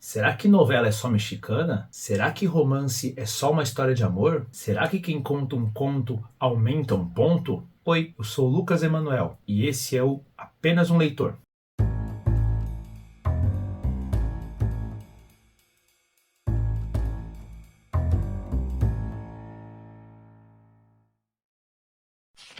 Será que novela é só mexicana? Será que romance é só uma história de amor? Será que quem conta um conto aumenta um ponto? Oi, eu sou o Lucas Emanuel e esse é o Apenas um Leitor.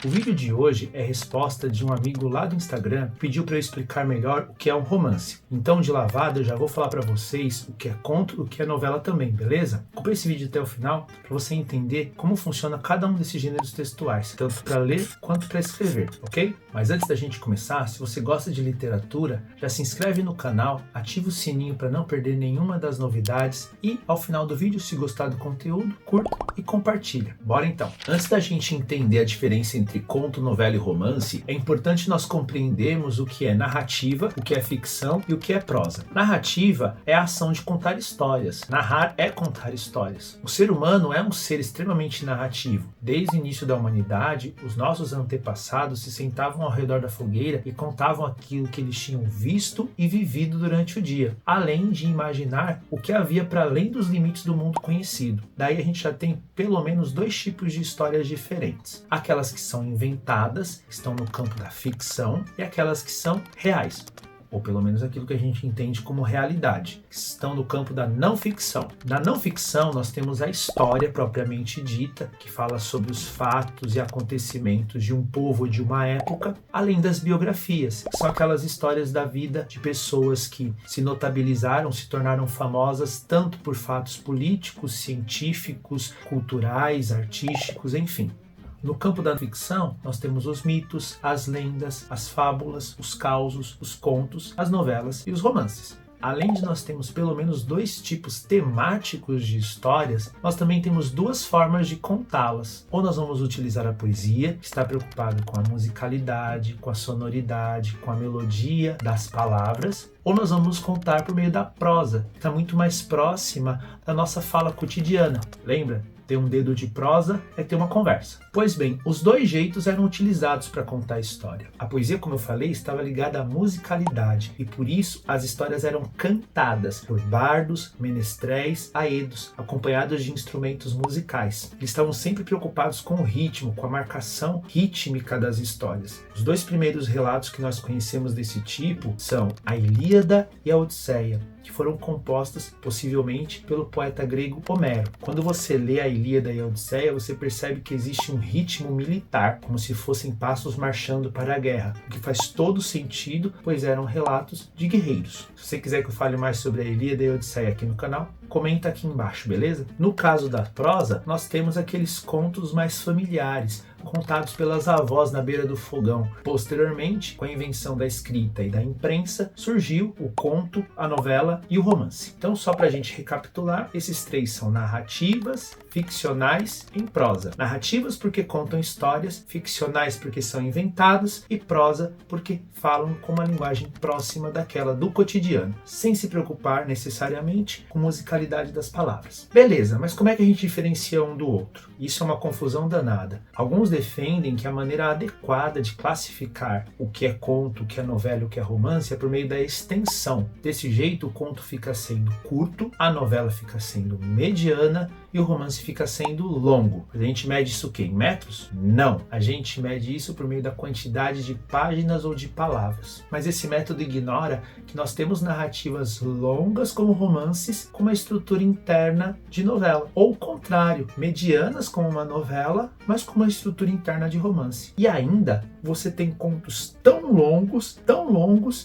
O vídeo de hoje é a resposta de um amigo lá do Instagram que pediu para eu explicar melhor o que é um romance. Então, de lavada, eu já vou falar para vocês o que é conto e o que é novela também, beleza? Acompanhe esse vídeo até o final para você entender como funciona cada um desses gêneros textuais, tanto para ler quanto para escrever, ok? Mas antes da gente começar, se você gosta de literatura, já se inscreve no canal, ativa o sininho para não perder nenhuma das novidades e, ao final do vídeo, se gostar do conteúdo, curta e compartilha. Bora então! Antes da gente entender a diferença entre conto, novela e romance, é importante nós compreendermos o que é narrativa, o que é ficção e o que é prosa. Narrativa é a ação de contar histórias. Narrar é contar histórias. O ser humano é um ser extremamente narrativo. Desde o início da humanidade, os nossos antepassados se sentavam ao redor da fogueira e contavam aquilo que eles tinham visto e vivido durante o dia, além de imaginar o que havia para além dos limites do mundo conhecido. Daí a gente já tem pelo menos dois tipos de histórias diferentes. Aquelas que são inventadas, estão no campo da ficção, e aquelas que são reais, ou pelo menos aquilo que a gente entende como realidade, que estão no campo da não ficção. Na não ficção, nós temos a história propriamente dita, que fala sobre os fatos e acontecimentos de um povo ou de uma época, além das biografias, que são aquelas histórias da vida de pessoas que se notabilizaram, se tornaram famosas tanto por fatos políticos, científicos, culturais, artísticos, enfim. No campo da ficção, nós temos os mitos, as lendas, as fábulas, os causos, os contos, as novelas e os romances. Além de nós termos pelo menos dois tipos temáticos de histórias, nós também temos duas formas de contá-las. Ou nós vamos utilizar a poesia, que está preocupada com a musicalidade, com a sonoridade, com a melodia das palavras, ou nós vamos contar por meio da prosa, que está muito mais próxima da nossa fala cotidiana. Lembra? Ter um dedo de prosa é ter uma conversa. Pois bem, os dois jeitos eram utilizados para contar a história. A poesia, como eu falei, estava ligada à musicalidade e por isso as histórias eram cantadas por bardos, menestréis, aedos, acompanhados de instrumentos musicais. Eles estavam sempre preocupados com o ritmo, com a marcação rítmica das histórias. Os dois primeiros relatos que nós conhecemos desse tipo são a Ilíada e a Odisseia, que foram compostas possivelmente pelo poeta grego Homero. Quando você lê a Ilíada e a Odisseia, você percebe que existe um ritmo militar, como se fossem passos marchando para a guerra, o que faz todo sentido, pois eram relatos de guerreiros. Se você quiser que eu fale mais sobre a Ilíada e a Odisseia aqui no canal, comenta aqui embaixo, beleza? No caso da prosa, nós temos aqueles contos mais familiares, contados pelas avós na beira do fogão. Posteriormente, com a invenção da escrita e da imprensa, surgiu o conto, a novela e o romance. Então, só para a gente recapitular, esses três são narrativas, ficcionais em prosa. Narrativas porque contam histórias, ficcionais porque são inventados e prosa porque falam com uma linguagem próxima daquela do cotidiano, sem se preocupar necessariamente com a musicalidade das palavras. Beleza, mas como é que a gente diferencia um do outro? Isso é uma confusão danada. Alguns defendem que a maneira adequada de classificar o que é conto, o que é novela e o que é romance é por meio da extensão. Desse jeito, o conto fica sendo curto, a novela fica sendo mediana e o romance fica sendo longo. A gente mede isso o quê? Em metros? Não. A gente mede isso por meio da quantidade de páginas ou de palavras. Mas esse método ignora que nós temos narrativas longas como romances com uma estrutura interna de novela. Ou o contrário, medianas como uma novela, mas com uma estrutura interna de romance. E ainda, você tem contos tão longos,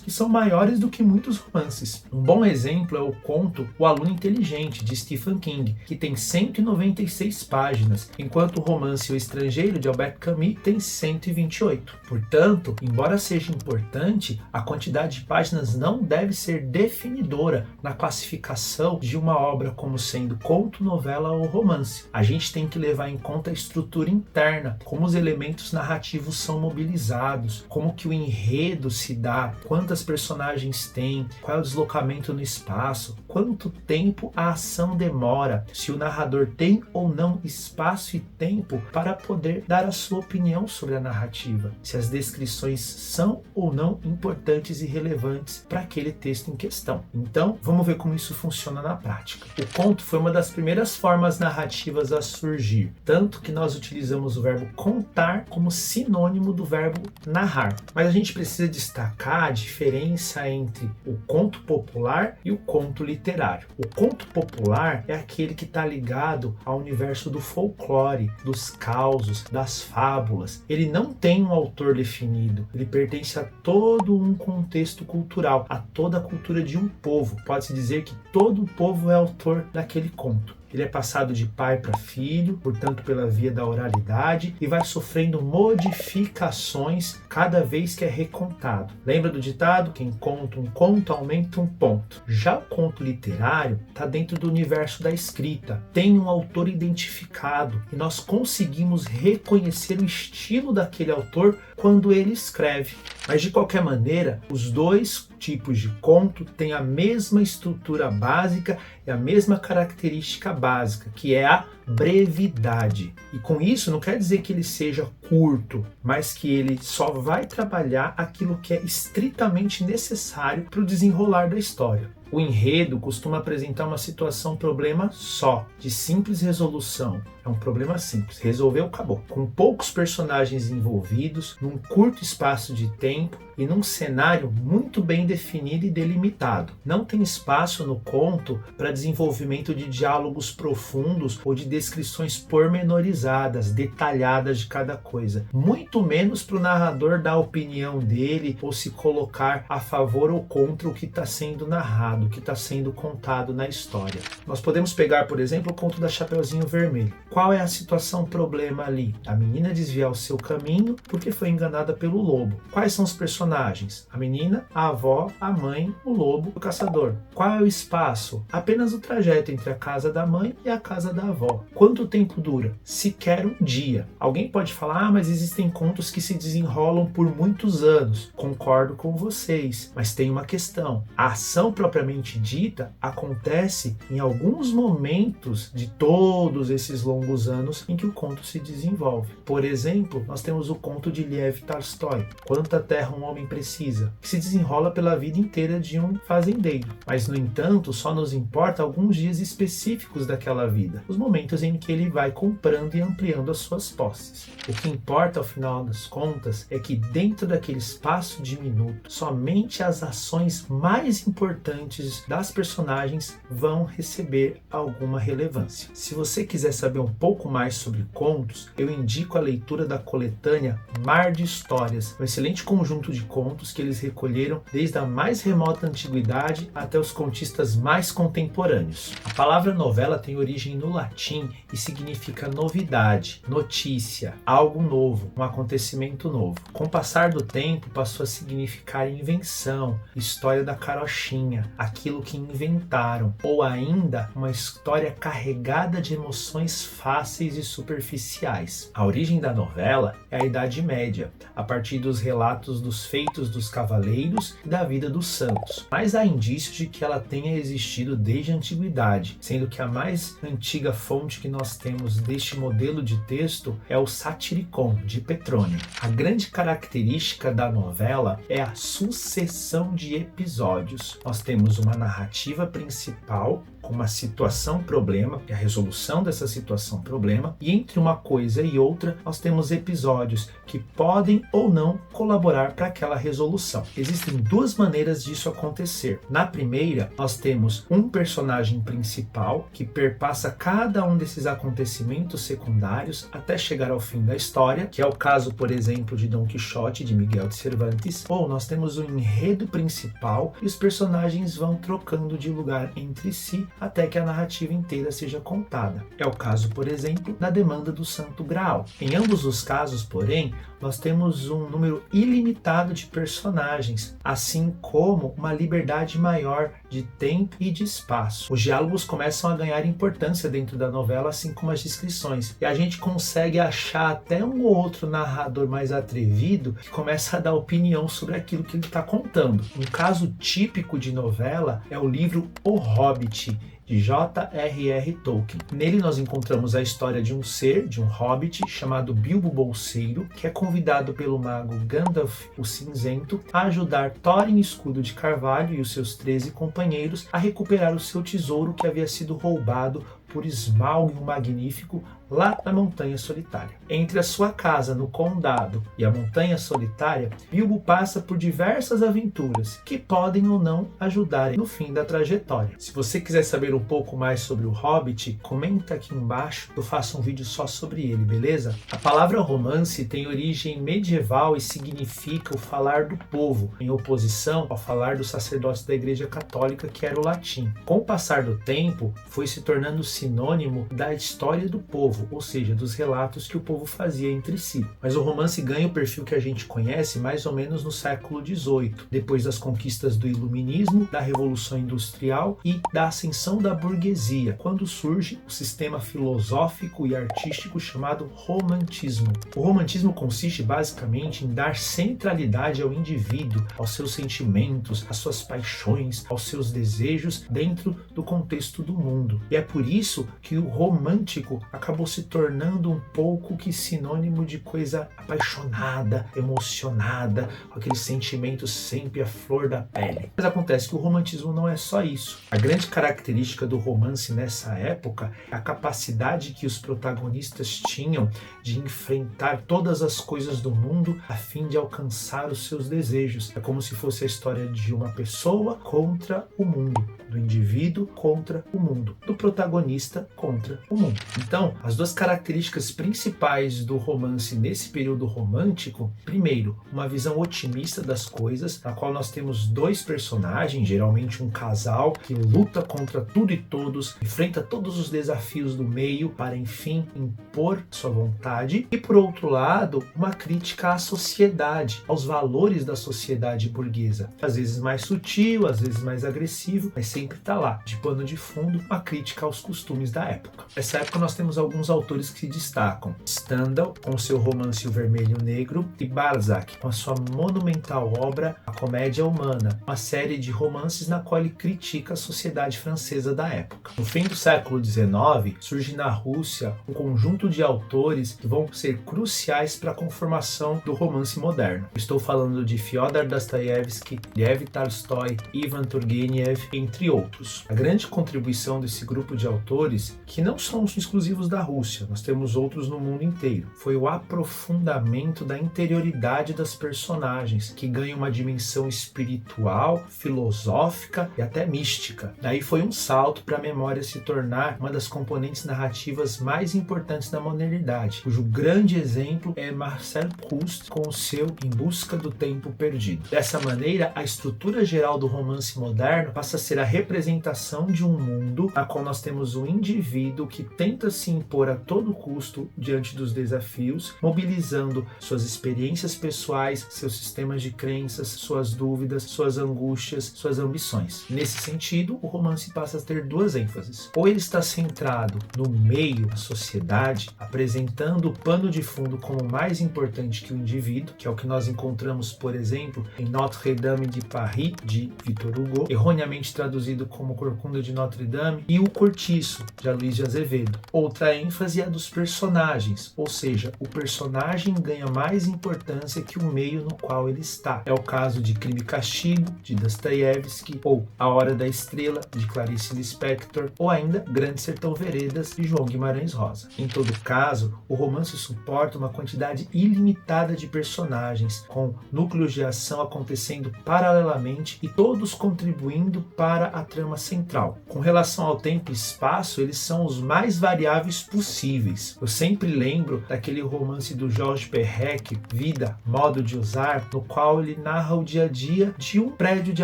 que são maiores do que muitos romances. Um bom exemplo é o conto O Aluno Inteligente, de Stephen King, que tem 196 páginas, enquanto o romance O Estrangeiro, de Albert Camus, tem 128. Portanto, embora seja importante, a quantidade de páginas não deve ser definidora na classificação de uma obra como sendo conto, novela ou romance. A gente tem que levar em conta a estrutura interna, como os elementos narrativos são mobilizados, como que o enredo se dá, quantas personagens tem, qual é o deslocamento no espaço, quanto tempo a ação demora, se o narrador tem ou não espaço e tempo para poder dar a sua opinião sobre a narrativa, se as descrições são ou não importantes e relevantes para aquele texto em questão. Então, vamos ver como isso funciona na prática. O conto foi uma das primeiras formas narrativas a surgir, tanto que nós utilizamos o verbo contar como sinônimo do verbo narrar. Mas a gente precisa destacar a diferença entre o conto popular e o conto literário. O conto popular é aquele que está ligado ao universo do folclore, dos causos, das fábulas. Ele não tem um autor definido, ele pertence a todo um contexto cultural, a toda a cultura de um povo. Pode-se dizer que todo o povo é autor daquele conto. Ele é passado de pai para filho, portanto pela via da oralidade, e vai sofrendo modificações cada vez que é recontado. Lembra do ditado? Quem conta um conto aumenta um ponto. Já o conto literário está dentro do universo da escrita, tem um autor identificado e nós conseguimos reconhecer o estilo daquele autor quando ele escreve. Mas de qualquer maneira, os dois tipos de conto têm a mesma estrutura básica e a mesma característica básica, que é a brevidade. E com isso não quer dizer que ele seja curto, mas que ele só vai trabalhar aquilo que é estritamente necessário para o desenrolar da história. O enredo costuma apresentar uma situação-problema só, de simples resolução. É um problema simples, resolveu, acabou. Com poucos personagens envolvidos, num curto espaço de tempo e num cenário muito bem definido e delimitado. Não tem espaço no conto para desenvolvimento de diálogos profundos ou de descrições pormenorizadas, detalhadas de cada coisa. Muito menos para o narrador dar a opinião dele ou se colocar a favor ou contra o que está sendo narrado, o que está sendo contado na história. Nós podemos pegar, por exemplo, o conto da Chapeuzinho Vermelho. Qual é a situação-problema ali? A menina desviar o seu caminho porque foi enganada pelo lobo. Quais são os personagens? A menina, a avó, a mãe, o lobo, o caçador. Qual é o espaço? Apenas o trajeto entre a casa da mãe e a casa da avó. Quanto tempo dura? Sequer um dia. Alguém pode falar, mas existem contos que se desenrolam por muitos anos. Concordo com vocês, mas tem uma questão. A ação propriamente dita acontece em alguns momentos de todos esses longos anos em que o conto se desenvolve. Por exemplo, nós temos o conto de Lev Tolstói, Quanta Terra um Homem Precisa, que se desenrola pela vida inteira de um fazendeiro. Mas, no entanto, só nos importa alguns dias específicos daquela vida, os momentos em que ele vai comprando e ampliando as suas posses. O que importa, ao final das contas, é que dentro daquele espaço de minuto, somente as ações mais importantes das personagens vão receber alguma relevância. Se você quiser saber um pouco mais sobre contos, eu indico a leitura da coletânea Mar de Histórias, um excelente conjunto de contos que eles recolheram desde a mais remota antiguidade até os contistas mais contemporâneos. A palavra novela tem origem no latim e significa novidade, notícia, algo novo, um acontecimento novo. Com o passar do tempo, passou a significar invenção, história da carochinha, aquilo que inventaram, ou ainda uma história carregada de emoções fáceis e superficiais. A origem da novela é a Idade Média, a partir dos relatos dos feitos dos cavaleiros e da vida dos santos. Mas há indícios de que ela tenha existido desde a antiguidade, sendo que a mais antiga fonte que nós temos deste modelo de texto é o Satyricon, de Petrônio. A grande característica da novela é a sucessão de episódios. Nós temos uma narrativa principal com uma situação-problema, e a resolução dessa situação-problema, e entre uma coisa e outra nós temos episódios que podem ou não colaborar para aquela resolução. Existem duas maneiras disso acontecer. Na primeira, nós temos um personagem principal que perpassa cada um desses acontecimentos secundários até chegar ao fim da história, que é o caso, por exemplo, de Dom Quixote, de Miguel de Cervantes, ou nós temos o enredo principal e os personagens vão trocando de lugar entre si até que a narrativa inteira seja contada. É o caso, por exemplo, da Demanda do Santo Graal. Em ambos os casos, porém, nós temos um número ilimitado de personagens, assim como uma liberdade maior de tempo e de espaço. Os diálogos começam a ganhar importância dentro da novela, assim como as descrições. E a gente consegue achar até um ou outro narrador mais atrevido que começa a dar opinião sobre aquilo que ele está contando. Um caso típico de novela é o livro O Hobbit, de J.R.R. Tolkien. Nele nós encontramos a história de um ser, de um hobbit, chamado Bilbo Bolseiro, que é convidado pelo mago Gandalf o Cinzento a ajudar Thorin Escudo de Carvalho e os seus 13 companheiros a recuperar o seu tesouro que havia sido roubado por Smaug o Magnífico lá na Montanha Solitária. Entre a sua casa no Condado e a Montanha Solitária, Bilbo passa por diversas aventuras que podem ou não ajudar no fim da trajetória. Se você quiser saber um pouco mais sobre o Hobbit, comenta aqui embaixo, eu faço um vídeo só sobre ele, beleza? A palavra romance tem origem medieval e significa o falar do povo, em oposição ao falar dos sacerdotes da Igreja Católica, que era o latim. Com o passar do tempo, foi se tornando sinônimo da história do povo, ou seja, dos relatos que o povo fazia entre si. Mas o romance ganha o perfil que a gente conhece mais ou menos no século XVIII, depois das conquistas do Iluminismo, da Revolução Industrial e da ascensão da burguesia, quando surge o sistema filosófico e artístico chamado romantismo. O romantismo consiste basicamente em dar centralidade ao indivíduo, aos seus sentimentos, às suas paixões, aos seus desejos dentro do contexto do mundo. E é por isso que o romântico acabou se tornando um pouco que sinônimo de coisa apaixonada, emocionada, com aqueles sentimentos sempre à flor da pele. Mas acontece que o romantismo não é só isso. A grande característica do romance nessa época é a capacidade que os protagonistas tinham de enfrentar todas as coisas do mundo a fim de alcançar os seus desejos. É como se fosse a história de uma pessoa contra o mundo, do indivíduo contra o mundo, do protagonista contra o mundo. Então, as duas características principais do romance nesse período romântico: primeiro, uma visão otimista das coisas, na qual nós temos dois personagens, geralmente um casal, que luta contra tudo e todos, enfrenta todos os desafios do meio para, enfim, impor sua vontade. E, por outro lado, uma crítica à sociedade, aos valores da sociedade burguesa. Às vezes mais sutil, às vezes mais agressivo, mas sempre está lá, de pano de fundo, uma crítica aos costumes da época. Nessa época nós temos alguns autores que se destacam: Stendhal, com seu romance O Vermelho e o Negro, e Balzac, com a sua monumental obra A Comédia Humana, uma série de romances na qual ele critica a sociedade francesa da época. No fim do século XIX, surge na Rússia um conjunto de autores que vão ser cruciais para a conformação do romance moderno. Estou falando de Fyodor Dostoiévski, Lev Tolstói, Ivan Turgenev, entre outros. A grande contribuição desse grupo de autores, que não são exclusivos da Rússia, nós temos outros no mundo inteiro, foi o aprofundamento da interioridade das personagens, que ganha uma dimensão espiritual, filosófica e até mística. Daí foi um salto para a memória se tornar uma das componentes narrativas mais importantes da modernidade, cujo grande exemplo é Marcel Proust com o seu Em Busca do Tempo Perdido. Dessa maneira, a estrutura geral do romance moderno passa a ser a representação de um mundo na qual nós temos um indivíduo que tenta se impor a todo custo diante dos desafios, mobilizando suas experiências pessoais, seus sistemas de crenças, suas dúvidas, suas angústias, suas ambições. Nesse sentido, o romance passa a ter duas ênfases. Ou ele está centrado no meio, na sociedade, apresentando o pano de fundo como mais importante que o indivíduo, que é o que nós encontramos, por exemplo, em Notre-Dame de Paris, de Victor Hugo, erroneamente traduzido como Corcunda de Notre Dame, e O Cortiço, de Aloysio Azevedo. Outra ênfase é a dos personagens, ou seja, o personagem ganha mais importância que o meio no qual ele está. É o caso de Crime e Castigo, de Dostoiévski, ou A Hora da Estrela, de Clarice Lispector, ou ainda Grande Sertão Veredas, de João Guimarães Rosa. Em todo caso, o romance suporta uma quantidade ilimitada de personagens, com núcleos de ação acontecendo paralelamente e todos contribuindo para a trama central. Com relação ao tempo e espaço, espaço, eles são os mais variáveis possíveis. Eu sempre lembro daquele romance do Georges Perec, Vida, Modo de Usar, no qual ele narra o dia a dia de um prédio de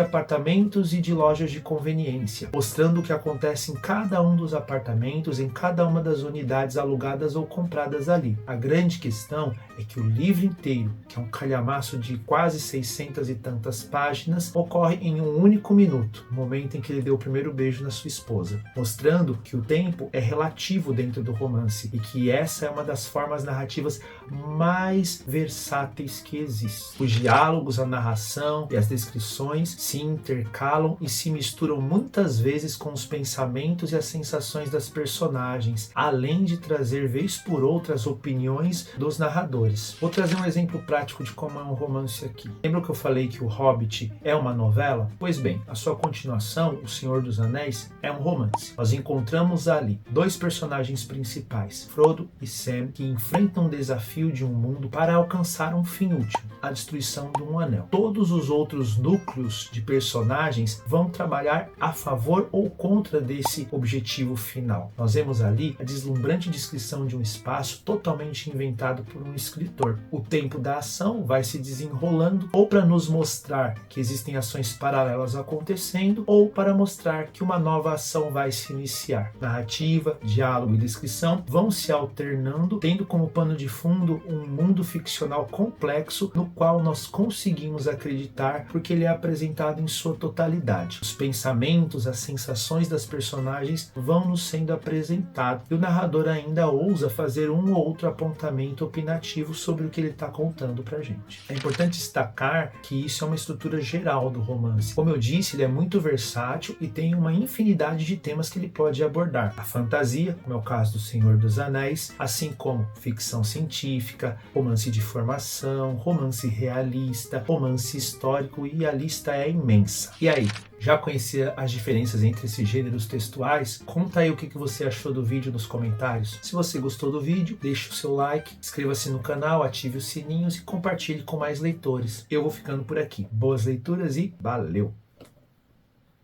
apartamentos e de lojas de conveniência, mostrando o que acontece em cada um dos apartamentos, em cada uma das unidades alugadas ou compradas ali. A grande questão é que o livro inteiro, que é um calhamaço de quase 600 e tantas páginas, ocorre em um único minuto, o momento em que ele deu o primeiro beijo na sua esposa, mostrando que o tempo é relativo dentro do romance e que essa é uma das formas narrativas mais versáteis que existem. Os diálogos, a narração e as descrições se intercalam e se misturam muitas vezes com os pensamentos e as sensações das personagens, além de trazer vez por outra as opiniões dos narradores. Vou trazer um exemplo prático de como é um romance aqui. Lembra que eu falei que o Hobbit é uma novela? Pois bem, a sua continuação, O Senhor dos Anéis, é um romance. Nós encontramos ali dois personagens principais, Frodo e Sam, que enfrentam o desafio de um mundo para alcançar um fim último, a destruição de um anel. Todos os outros núcleos de personagens vão trabalhar a favor ou contra desse objetivo final. Nós vemos ali a deslumbrante descrição de um espaço totalmente inventado por um escritor. O tempo da ação vai se desenrolando ou para nos mostrar que existem ações paralelas acontecendo ou para mostrar que uma nova ação vai se iniciar. Narrativa, diálogo e descrição vão se alternando, tendo como pano de fundo um mundo ficcional complexo no qual nós conseguimos acreditar porque ele é apresentado em sua totalidade. Os pensamentos, as sensações das personagens vão nos sendo apresentados e o narrador ainda ousa fazer um ou outro apontamento opinativo sobre o que ele está contando pra gente. É importante destacar que isso é uma estrutura geral do romance. Como eu disse, ele é muito versátil e tem uma infinidade de temas que ele pode abordar. A fantasia, como é o caso do Senhor dos Anéis, assim como ficção científica, romance de formação, romance realista, romance histórico e a lista é imensa. E aí? Já conhecia as diferenças entre esses gêneros textuais? Conta aí o que você achou do vídeo nos comentários. Se você gostou do vídeo, deixe o seu like, inscreva-se no canal, ative os sininhos e compartilhe com mais leitores. Eu vou ficando por aqui. Boas leituras e valeu!